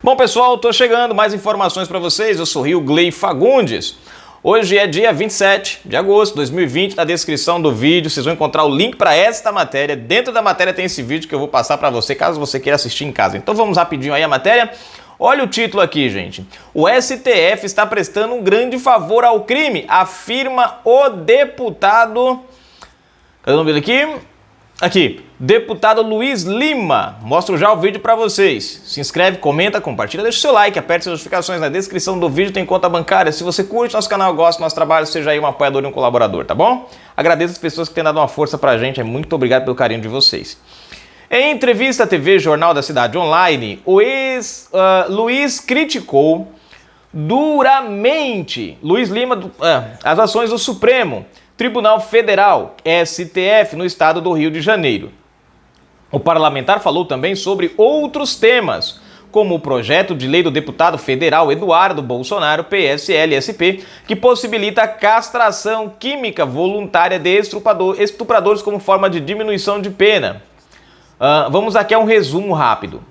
Bom pessoal, tô chegando, mais informações para vocês, eu sou Rio Gley Fagundes. Hoje é dia 27 de agosto de 2020, na descrição do vídeo vocês vão encontrar o link para esta matéria. Dentro da matéria tem esse vídeo que eu vou passar para você, caso você queira assistir em casa. Então vamos rapidinho aí a matéria. Olha o título aqui, gente. O STF está prestando um grande favor ao crime, afirma o deputado... Cadê o nome dele aqui? Aqui, deputado Luiz Lima. Mostro já o vídeo para vocês. Se inscreve, comenta, compartilha, deixa o seu like, aperte as notificações. Na descrição do vídeo tem conta bancária. Se você curte nosso canal, gosta do nosso trabalho, seja aí um apoiador e um colaborador, tá bom? Agradeço as pessoas que têm dado uma força pra gente, muito obrigado pelo carinho de vocês. Em entrevista à TV Jornal da Cidade Online, o Luiz criticou duramente, Luiz Lima, as ações do Supremo Tribunal Federal, STF, no estado do Rio de Janeiro. O parlamentar falou também sobre outros temas, como o projeto de lei do deputado federal Eduardo Bolsonaro, PSL-SP, que possibilita a castração química voluntária de estupradores como forma de diminuição de pena. Vamos aqui a um resumo rápido.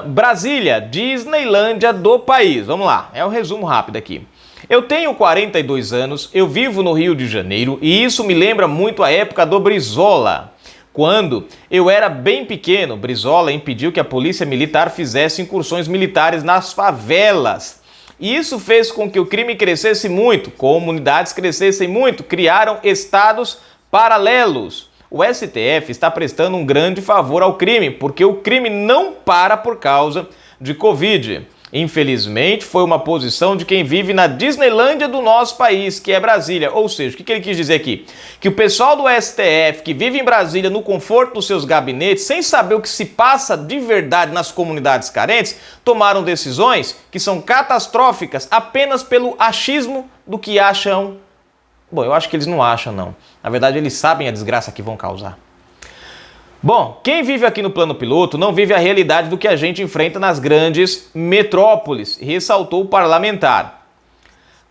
Brasília, Disneylândia do país. Vamos lá, é um resumo rápido aqui. Eu tenho 42 anos, eu vivo no Rio de Janeiro e isso me lembra muito a época do Brizola. Quando eu era bem pequeno, Brizola impediu que a polícia militar fizesse incursões militares nas favelas. Isso fez com que o crime crescesse muito, comunidades crescessem muito, criaram estados paralelos. O STF está prestando um grande favor ao crime, porque o crime não para por causa de Covid. Infelizmente, foi uma posição de quem vive na Disneylândia do nosso país, que é Brasília. Ou seja, o que ele quis dizer aqui? Que o pessoal do STF, que vive em Brasília no conforto dos seus gabinetes, sem saber o que se passa de verdade nas comunidades carentes, tomaram decisões que são catastróficas apenas pelo achismo do que acham. Bom, eu acho que eles não acham, não. Na verdade, eles sabem a desgraça que vão causar. Bom, quem vive aqui no plano piloto não vive a realidade do que a gente enfrenta nas grandes metrópoles, ressaltou o parlamentar.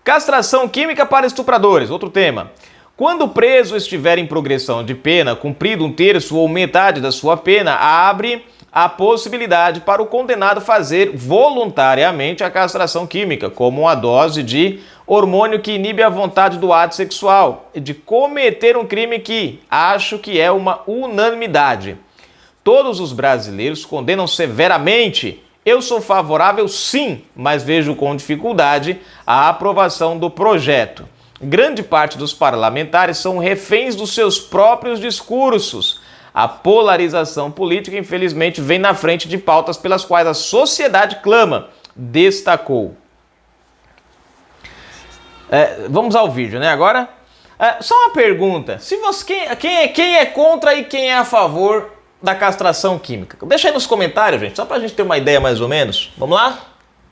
Castração química para estupradores, outro tema. Quando o preso estiver em progressão de pena, cumprido um terço ou metade da sua pena, abre a possibilidade para o condenado fazer voluntariamente a castração química, como uma dose de hormônio que inibe a vontade do ato sexual, de cometer um crime que acho que é uma unanimidade. Todos os brasileiros condenam severamente. Eu sou favorável sim, mas vejo com dificuldade a aprovação do projeto. Grande parte dos parlamentares são reféns dos seus próprios discursos. A polarização política, infelizmente, vem na frente de pautas pelas quais a sociedade clama, destacou. Vamos ao vídeo, né? Agora, só uma pergunta. Quem é contra e quem é a favor da castração química? Deixa aí nos comentários, gente, só pra gente ter uma ideia mais ou menos. Vamos lá?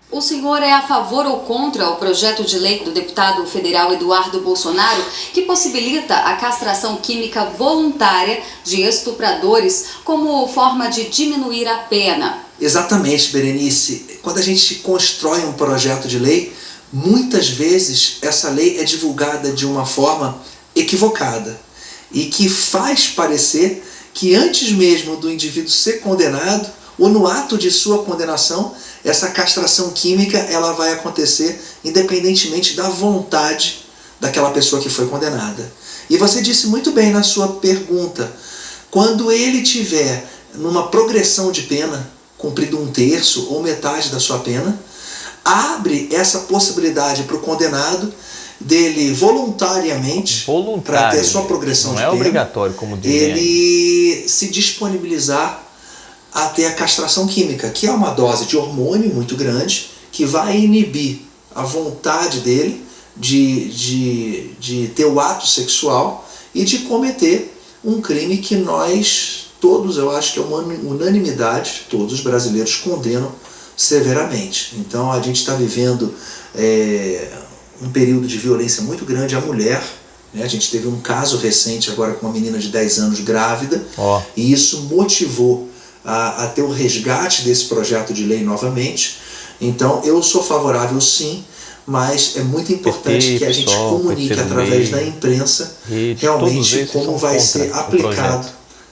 O senhor é a favor ou contra o projeto de lei do deputado federal Eduardo Bolsonaro, que possibilita a castração química voluntária de estupradores como forma de diminuir a pena? Exatamente, Berenice. Quando a gente constrói um projeto de lei, muitas vezes essa lei é divulgada de uma forma equivocada e que faz parecer que antes mesmo do indivíduo ser condenado ou no ato de sua condenação, essa castração química ela vai acontecer independentemente da vontade daquela pessoa que foi condenada. E você disse muito bem na sua pergunta, quando ele tiver numa progressão de pena, cumprido um terço ou metade da sua pena, abre essa possibilidade para o condenado dele voluntariamente, para ter sua progressão de pena, não é obrigatório, como dizem, ele se disponibilizar a ter a castração química, que é uma dose de hormônio muito grande, que vai inibir a vontade dele de ter o ato sexual e de cometer um crime que nós todos, eu acho que é uma unanimidade, todos os brasileiros condenam severamente. Então a gente está vivendo um período de violência muito grande à mulher, né? A gente teve um caso recente agora com uma menina de 10 anos grávida, e isso motivou a ter o resgate desse projeto de lei novamente. Então eu sou favorável sim, mas é muito importante que a gente comunique através da imprensa realmente como vai ser aplicado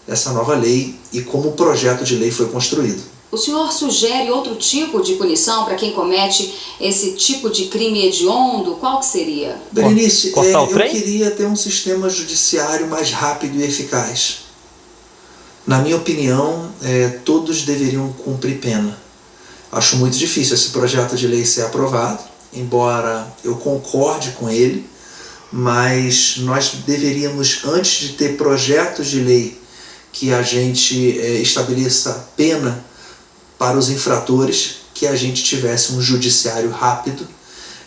essa nova lei e como o projeto de lei foi construído. O senhor sugere outro tipo de punição para quem comete esse tipo de crime hediondo? Qual que seria? Berenice, eu queria ter um sistema judiciário mais rápido e eficaz. Na minha opinião, todos deveriam cumprir pena. Acho muito difícil esse projeto de lei ser aprovado, embora eu concorde com ele, mas nós deveríamos, antes de ter projetos de lei que a gente estabeleça pena para os infratores, que a gente tivesse um judiciário rápido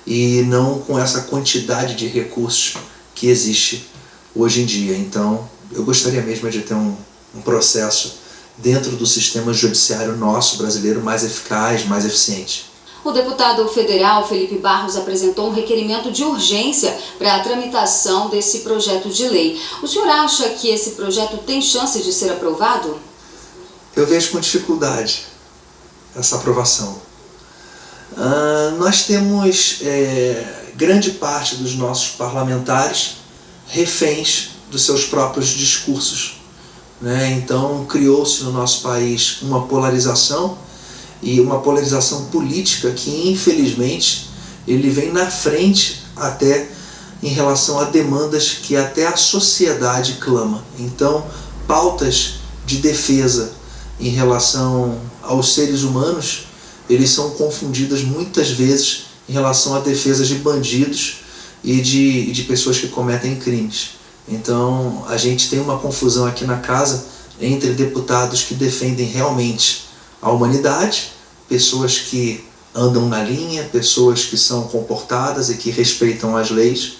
e não com essa quantidade de recursos que existe hoje em dia. Então, eu gostaria mesmo de ter um processo dentro do sistema judiciário nosso brasileiro mais eficaz, mais eficiente. O deputado federal Felipe Barros apresentou um requerimento de urgência para a tramitação desse projeto de lei. O senhor acha que esse projeto tem chance de ser aprovado? Eu vejo com dificuldade essa aprovação. Nós temos grande parte dos nossos parlamentares reféns dos seus próprios discursos, né? Então criou-se no nosso país uma polarização, e uma polarização política que infelizmente ele vem na frente até em relação a demandas que até a sociedade clama. Então pautas de defesa em relação aos seres humanos, eles são confundidas muitas vezes em relação a defesas de bandidos e de pessoas que cometem crimes. Então a gente tem uma confusão aqui na casa entre deputados que defendem realmente a humanidade, pessoas que andam na linha, pessoas que são comportadas e que respeitam as leis.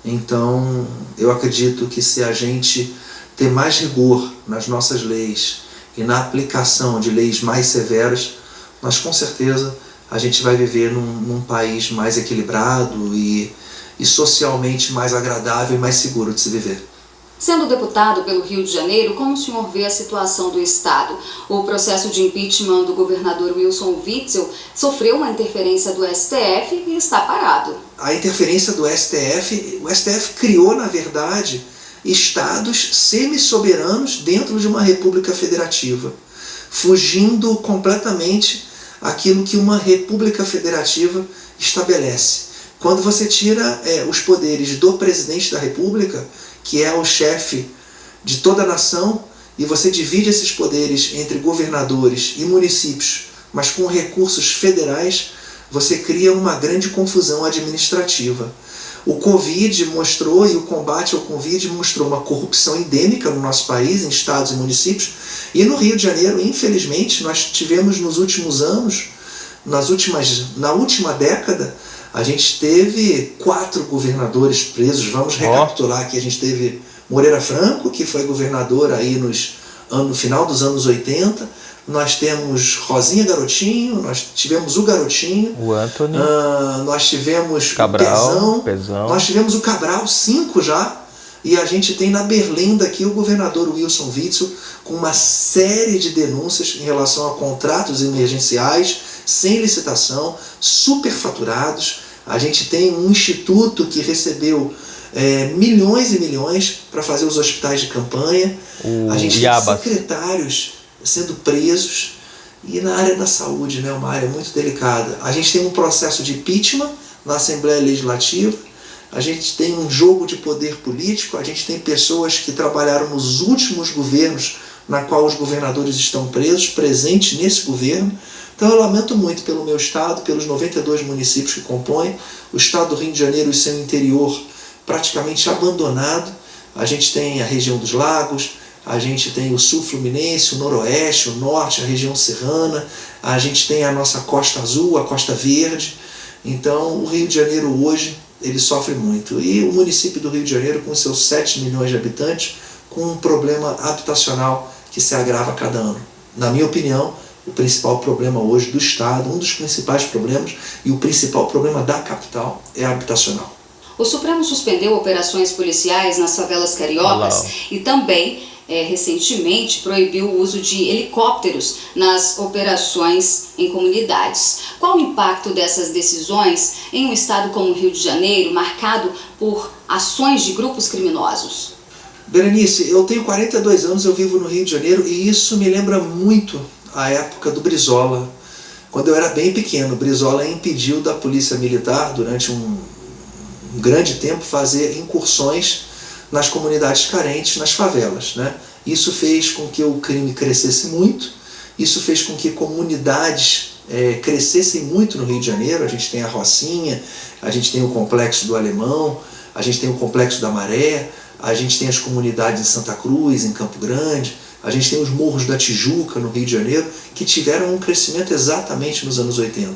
Então eu acredito que se a gente ter mais rigor nas nossas leis e na aplicação de leis mais severas, nós com certeza a gente vai viver num país mais equilibrado e socialmente mais agradável e mais seguro de se viver. Sendo deputado pelo Rio de Janeiro, como o senhor vê a situação do Estado? O processo de impeachment do governador Wilson Witzel sofreu uma interferência do STF e está parado. A interferência do STF, o STF criou, na verdade, estados semi-soberanos dentro de uma república federativa, fugindo completamente aquilo que uma república federativa estabelece. Quando você tira os poderes do presidente da república, que é o chefe de toda a nação, e você divide esses poderes entre governadores e municípios, mas com recursos federais, você cria uma grande confusão administrativa. O Covid mostrou, e o combate ao Covid mostrou uma corrupção endêmica no nosso país, em estados e municípios, e no Rio de Janeiro, infelizmente, nós tivemos nos últimos anos, na última década, a gente teve 4 governadores presos. Vamos recapitular aqui. A gente teve Moreira Franco, que foi governador aí no final dos anos 80. Nós temos Rosinha Garotinho, nós tivemos o Garotinho, o Antony, nós tivemos Cabral, o Pezão, nós tivemos o Cabral, 5 já, e a gente tem na Berlinda aqui o governador Wilson Witzel com uma série de denúncias em relação a contratos emergenciais, sem licitação, superfaturados. A gente tem um instituto que recebeu milhões e milhões para fazer os hospitais de campanha. A gente tem secretários sendo presos. E na área da saúde, né, uma área muito delicada. A gente tem um processo de impeachment na Assembleia Legislativa. A gente tem um jogo de poder político. A gente tem pessoas que trabalharam nos últimos governos na qual os governadores estão presos, presentes nesse governo. Então eu lamento muito pelo meu estado, pelos 92 municípios que compõem, o estado do Rio de Janeiro e seu interior praticamente abandonado. A gente tem a região dos lagos, a gente tem o sul fluminense, o noroeste, o norte, a região serrana, a gente tem a nossa costa azul, a costa verde. Então o Rio de Janeiro hoje ele sofre muito. E o município do Rio de Janeiro, com seus 7 milhões de habitantes, com um problema habitacional que se agrava a cada ano. Na minha opinião, o principal problema hoje do Estado, um dos principais problemas e o principal problema da capital é habitacional. O Supremo suspendeu operações policiais nas favelas cariocas e também, recentemente, proibiu o uso de helicópteros nas operações em comunidades. Qual o impacto dessas decisões em um estado como o Rio de Janeiro, marcado por ações de grupos criminosos? Berenice, eu tenho 42 anos, eu vivo no Rio de Janeiro e isso me lembra muito à época do Brizola. Quando eu era bem pequeno, o Brizola impediu da polícia militar, durante um grande tempo, fazer incursões nas comunidades carentes, nas favelas, né? Isso fez com que o crime crescesse muito, isso fez com que comunidades crescessem muito no Rio de Janeiro. A gente tem a Rocinha, a gente tem o Complexo do Alemão, a gente tem o Complexo da Maré, a gente tem as comunidades em Santa Cruz, em Campo Grande, a gente tem os Morros da Tijuca, no Rio de Janeiro, que tiveram um crescimento exatamente nos anos 80.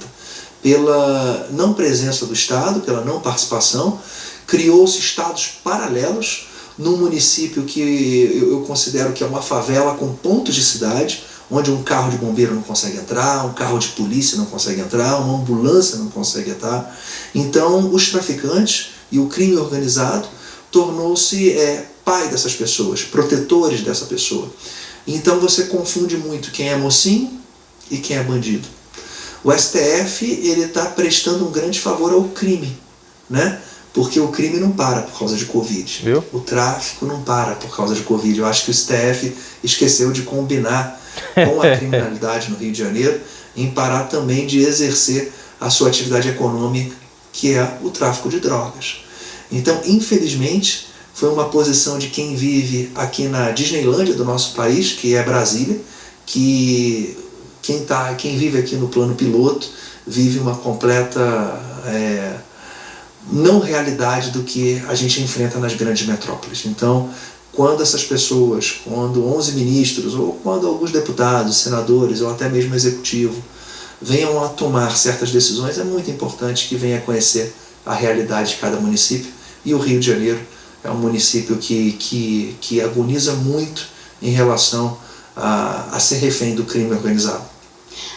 Pela não presença do Estado, pela não participação, criou-se estados paralelos num município que eu considero que é uma favela com pontos de cidade, onde um carro de bombeiro não consegue entrar, um carro de polícia não consegue entrar, uma ambulância não consegue entrar. Então, os traficantes e o crime organizado tornou-se pai dessas pessoas, protetores dessa pessoa. Então você confunde muito quem é mocinho e quem é bandido. O STF está prestando um grande favor ao crime, né? Porque o crime não para por causa de Covid. Viu? O tráfico não para por causa de Covid. Eu acho que o STF esqueceu de combinar com a criminalidade no Rio de Janeiro em parar também de exercer a sua atividade econômica, que é o tráfico de drogas. Então, infelizmente, foi uma posição de quem vive aqui na Disneylândia do nosso país, que é Brasília, que quem vive aqui no plano piloto vive uma completa não realidade do que a gente enfrenta nas grandes metrópoles. Então, quando essas pessoas, quando 11 ministros, ou quando alguns deputados, senadores, ou até mesmo executivo, venham a tomar certas decisões, é muito importante que venha conhecer a realidade de cada município. E o Rio de Janeiro é um município que agoniza muito em relação a ser refém do crime organizado.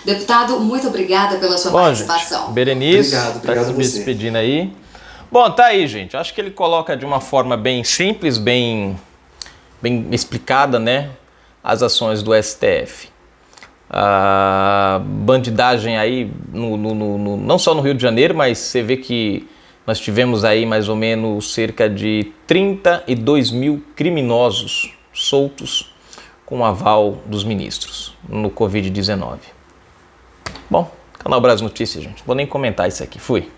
Deputado, muito obrigada pela sua participação. Gente, Berenice, obrigado tá a se você. despedindo aí. Bom, tá aí, gente. Acho que ele coloca de uma forma bem simples, bem explicada, né, as ações do STF. A bandidagem aí, não só no Rio de Janeiro, mas você vê que nós tivemos aí mais ou menos cerca de 32 mil criminosos soltos com o aval dos ministros no Covid-19. Bom, Canal Brasil Notícias, gente. Vou nem comentar isso aqui. Fui.